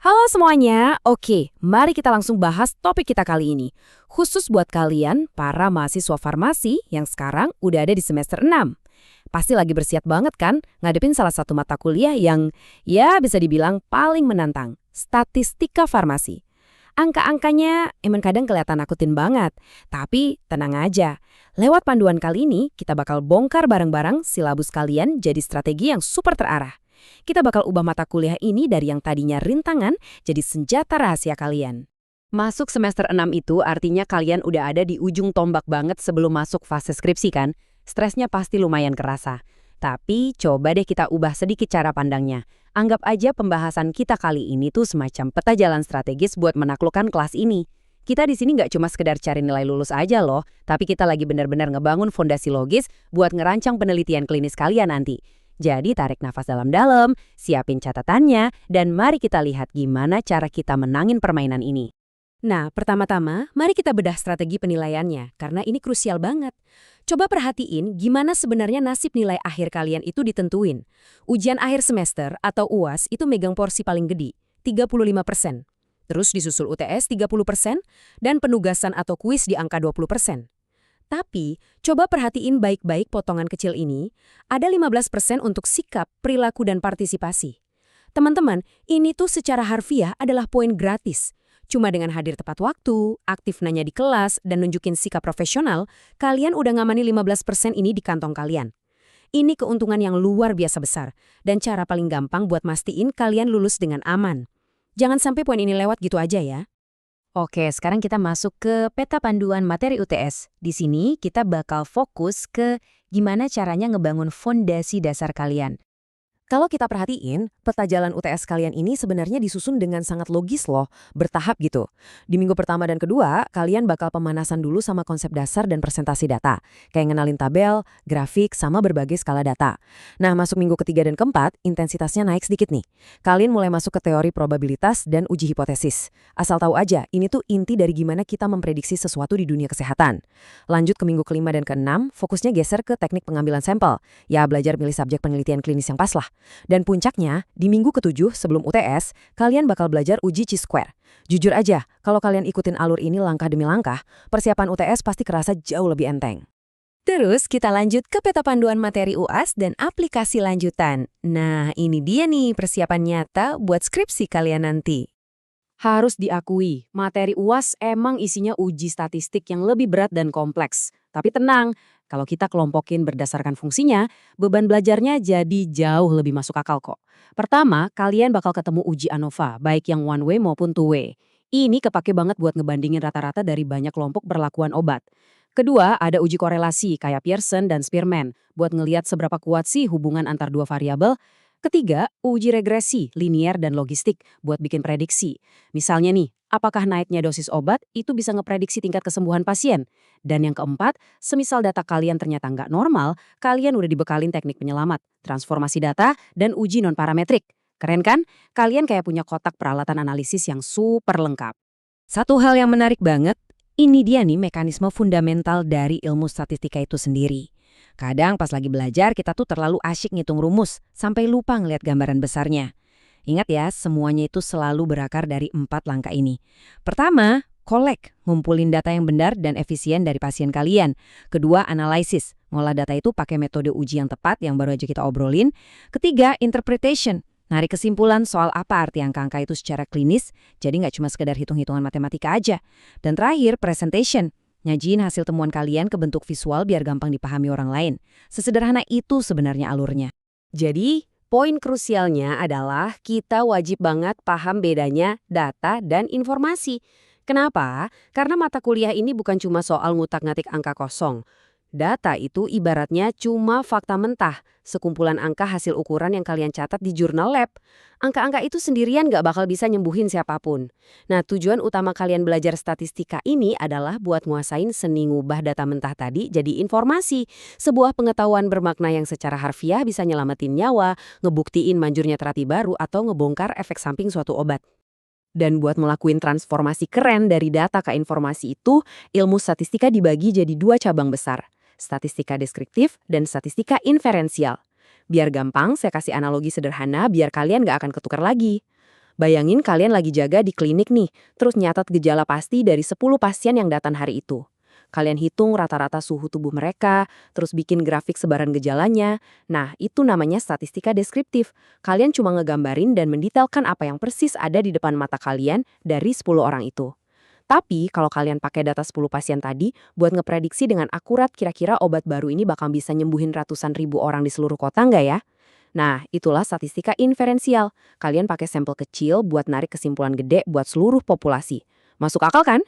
Halo semuanya, oke, mari kita langsung bahas topik kita kali ini. Khusus buat kalian, para mahasiswa farmasi yang sekarang udah ada di semester 6. Pasti lagi bersiap banget kan ngadepin salah satu mata kuliah yang, ya bisa dibilang paling menantang, statistika farmasi. Angka-angkanya emang kadang kelihatan nakutin banget, tapi tenang aja. Lewat panduan kali ini, kita bakal bongkar bareng-bareng silabus kalian jadi strategi yang super terarah. Kita bakal ubah mata kuliah ini dari yang tadinya rintangan jadi senjata rahasia kalian. Masuk semester 6 itu artinya kalian udah ada di ujung tombak banget sebelum masuk fase skripsi kan? Stresnya pasti lumayan kerasa. Tapi coba deh kita ubah sedikit cara pandangnya. Anggap aja pembahasan kita kali ini tuh semacam peta jalan strategis buat menaklukkan kelas ini. Kita di sini nggak cuma sekedar cari nilai lulus aja loh, tapi kita lagi benar-benar ngebangun fondasi logis buat ngerancang penelitian klinis kalian nanti. Jadi tarik nafas dalam-dalam, siapin catatannya, dan mari kita lihat gimana cara kita menangin permainan ini. Nah, pertama-tama, mari kita bedah strategi penilaiannya, karena ini krusial banget. Coba perhatiin gimana sebenarnya nasib nilai akhir kalian itu ditentuin. Ujian akhir semester atau UAS itu megang porsi paling gede, 35%. Terus disusul UTS 30%, dan penugasan atau kuis di angka 20%. Tapi, coba perhatiin baik-baik potongan kecil ini, ada 15% untuk sikap, perilaku, dan partisipasi. Teman-teman, ini tuh secara harfiah adalah poin gratis. Cuma dengan hadir tepat waktu, aktif nanya di kelas, dan nunjukin sikap profesional, kalian udah ngamani 15% ini di kantong kalian. Ini keuntungan yang luar biasa besar, dan cara paling gampang buat mastiin kalian lulus dengan aman. Jangan sampai poin ini lewat gitu aja ya. Oke, sekarang kita masuk ke peta panduan materi UTS. Di sini kita bakal fokus ke gimana caranya ngebangun fondasi dasar kalian. Kalau kita perhatiin, peta jalan UTS kalian ini sebenarnya disusun dengan sangat logis loh, bertahap gitu. Di minggu pertama dan kedua, kalian bakal pemanasan dulu sama konsep dasar dan presentasi data. Kayak ngenalin tabel, grafik, sama berbagai skala data. Nah, masuk minggu ketiga dan keempat, intensitasnya naik sedikit nih. Kalian mulai masuk ke teori probabilitas dan uji hipotesis. Asal tahu aja, ini tuh inti dari gimana kita memprediksi sesuatu di dunia kesehatan. Lanjut ke minggu kelima dan keenam, fokusnya geser ke teknik pengambilan sampel. Ya, belajar milih subjek penelitian klinis yang pas lah. Dan puncaknya, di minggu ketujuh sebelum UTS, kalian bakal belajar uji chi-square. Jujur aja, kalau kalian ikutin alur ini langkah demi langkah, persiapan UTS pasti kerasa jauh lebih enteng. Terus kita lanjut ke peta panduan materi UAS dan aplikasi lanjutan. Nah, ini dia nih persiapan nyata buat skripsi kalian nanti. Harus diakui, materi UAS emang isinya uji statistik yang lebih berat dan kompleks. Tapi tenang, kalau kita kelompokin berdasarkan fungsinya, beban belajarnya jadi jauh lebih masuk akal kok. Pertama, kalian bakal ketemu uji ANOVA, baik yang one way maupun two way. Ini kepake banget buat ngebandingin rata-rata dari banyak kelompok berlakuan obat. Kedua, ada uji korelasi kayak Pearson dan Spearman, buat ngeliat seberapa kuat sih hubungan antar dua variabel. Ketiga, uji regresi, linier dan logistik buat bikin prediksi. Misalnya nih, apakah naiknya dosis obat itu bisa ngeprediksi tingkat kesembuhan pasien? Dan yang keempat, semisal data kalian ternyata nggak normal, kalian udah dibekalin teknik penyelamat, transformasi data, dan uji non-parametrik. Keren kan? Kalian kayak punya kotak peralatan analisis yang super lengkap. Satu hal yang menarik banget, ini dia nih mekanisme fundamental dari ilmu statistika itu sendiri. Kadang pas lagi belajar kita tuh terlalu asyik ngitung rumus, sampai lupa ngeliat gambaran besarnya. Ingat ya, semuanya itu selalu berakar dari 4 langkah ini. Pertama, collect, ngumpulin data yang benar dan efisien dari pasien kalian. Kedua, analysis, ngolah data itu pakai metode uji yang tepat yang baru aja kita obrolin. Ketiga, interpretation, narik kesimpulan soal apa arti angka-angka itu secara klinis, jadi nggak cuma sekedar hitung-hitungan matematika aja. Dan terakhir, presentation, nyajiin hasil temuan kalian ke bentuk visual biar gampang dipahami orang lain. Sesederhana itu sebenarnya alurnya. Jadi, poin krusialnya adalah kita wajib banget paham bedanya data dan informasi. Kenapa? Karena mata kuliah ini bukan cuma soal ngutak-ngatik angka kosong. Data itu ibaratnya cuma fakta mentah, sekumpulan angka hasil ukuran yang kalian catat di jurnal lab. Angka-angka itu sendirian gak bakal bisa nyembuhin siapapun. Nah, tujuan utama kalian belajar statistika ini adalah buat nguasain seni ngubah data mentah tadi jadi informasi. Sebuah pengetahuan bermakna yang secara harfiah bisa nyelamatin nyawa, ngebuktiin manjurnya terapi baru, atau ngebongkar efek samping suatu obat. Dan buat ngelakuin transformasi keren dari data ke informasi itu, ilmu statistika dibagi jadi 2 cabang besar. Statistika deskriptif dan statistika inferensial. Biar gampang, saya kasih analogi sederhana biar kalian gak akan ketukar lagi. Bayangin kalian lagi jaga di klinik nih, terus nyatat gejala pasti dari 10 pasien yang datang hari itu. Kalian hitung rata-rata suhu tubuh mereka, terus bikin grafik sebaran gejalanya. Nah, itu namanya statistika deskriptif. Kalian cuma ngegambarin dan mendetailkan apa yang persis ada di depan mata kalian dari 10 orang itu. Tapi, kalau kalian pakai data 10 pasien tadi, buat ngeprediksi dengan akurat kira-kira obat baru ini bakal bisa nyembuhin ratusan ribu orang di seluruh kota nggak ya? Nah, itulah statistika inferensial. Kalian pakai sampel kecil buat narik kesimpulan gede buat seluruh populasi. Masuk akal kan?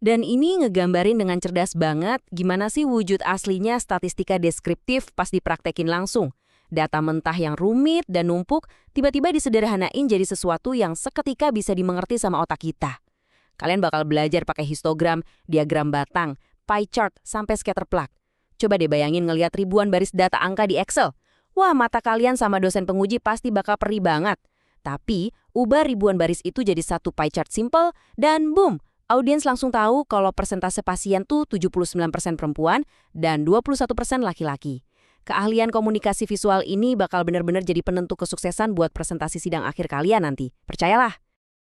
Dan ini ngegambarin dengan cerdas banget gimana sih wujud aslinya statistika deskriptif pas dipraktekin langsung. Data mentah yang rumit dan numpuk tiba-tiba disederhanain jadi sesuatu yang seketika bisa dimengerti sama otak kita. Kalian bakal belajar pakai histogram, diagram batang, pie chart, sampai scatter plot. Coba deh bayangin ngelihat ribuan baris data angka di Excel. Wah, mata kalian sama dosen penguji pasti bakal perih banget. Tapi, ubah ribuan baris itu jadi satu pie chart simple, dan boom! Audiens langsung tahu kalau persentase pasien tuh 79% perempuan dan 21% laki-laki. Keahlian komunikasi visual ini bakal benar-benar jadi penentu kesuksesan buat presentasi sidang akhir kalian nanti. Percayalah.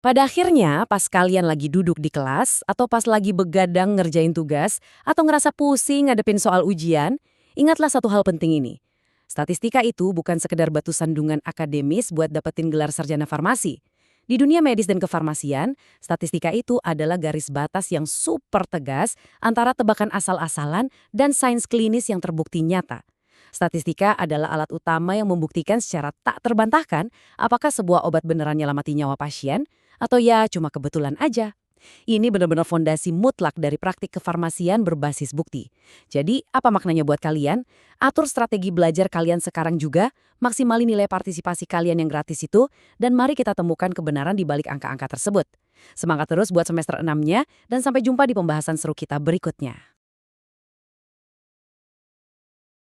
Pada akhirnya, pas kalian lagi duduk di kelas, atau pas lagi begadang ngerjain tugas, atau ngerasa pusing ngadepin soal ujian, ingatlah satu hal penting ini. Statistika itu bukan sekedar batu sandungan akademis buat dapetin gelar sarjana farmasi. Di dunia medis dan kefarmasian, statistika itu adalah garis batas yang super tegas antara tebakan asal-asalan dan sains klinis yang terbukti nyata. Statistika adalah alat utama yang membuktikan secara tak terbantahkan apakah sebuah obat beneran nyelamati nyawa pasien atau ya cuma kebetulan aja. Ini benar-benar fondasi mutlak dari praktik kefarmasian berbasis bukti. Jadi, apa maknanya buat kalian? Atur strategi belajar kalian sekarang juga, maksimalin nilai partisipasi kalian yang gratis itu, dan mari kita temukan kebenaran di balik angka-angka tersebut. Semangat terus buat semester 6-nya, dan sampai jumpa di pembahasan seru kita berikutnya.